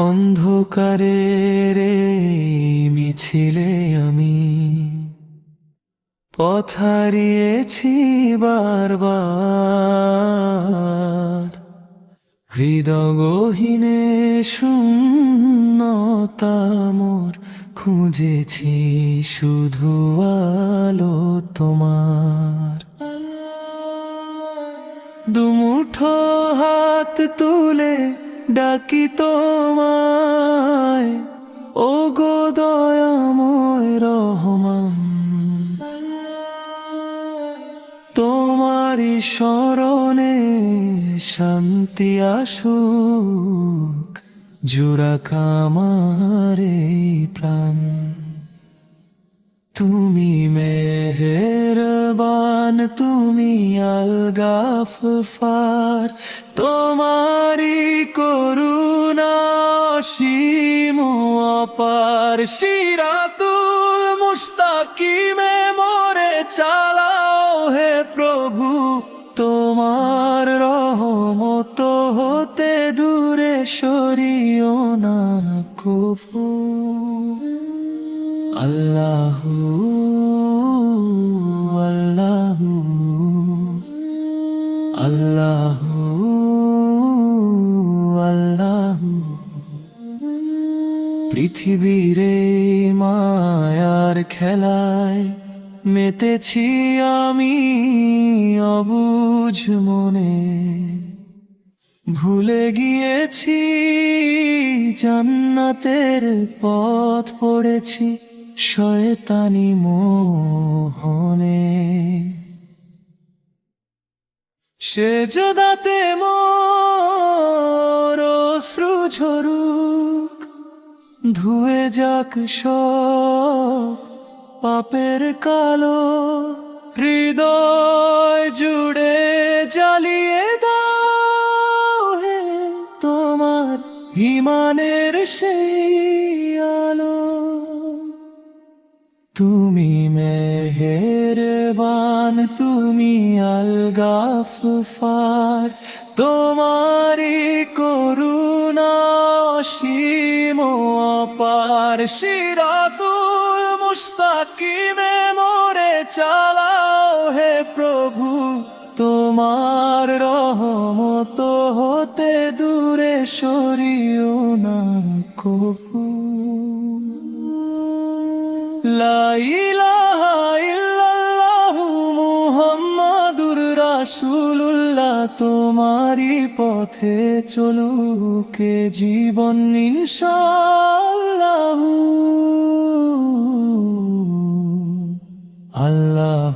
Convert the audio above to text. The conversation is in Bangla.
অন্ধকারের মিছিলে আমি পথ হারিয়েছি বারবার। হৃদয়হীনে শূন্যতা মোর, খুঁজেছি শুধু আলো তোমার। দুমুঠো হাত তুলে ডাকি তোমায়, ও গো দয়াময় রহমান। তোমারি শরণে শান্তি আসুক, জুড়াক আমার এই প্রাণ। তুমি মেহেরবান, তুমি আল গাফফার, তোমারি করুণা অসীম অপার। সিরাতুল মুস্তাকিমে মোরে চালাও হে প্রভু, তোমার রহমত হতে দূরে সরিও না কভু। আল্লাহু আল্লাহু আল্লাহু আল্লাহু। পৃথিবীর মায়ার খেলায় মেতেছি আমি অবুঝ মনে, ভুলে গিয়েছি জান্নাতের পথ, পড়েছি শয়তানি মোহনে। সেজদাতে মোর অশ্রু ঝরুক, ধুয়ে যাক সব পাপের কালো। হৃদয় জুড়ে জ্বালিয়ে দাও হে তোমার ঈমানের সেই আলো। তুমি মেহেরবান, তুমি আল গাফফার, তোমারি করুণা অসীম অপার। সিরাতুল মুস্তাকিমে মোরে চালাও হে প্রভু, তোমার রহমত হতে দূরে সরিও না কভু। লা ইলাহা ইল্লাল্লাহু মুহাম্মাদুর রাসূলুল্লাহ, তোমারি পথে চলুক এ জীবন ইনশাআল্লাহ। আল্লাহ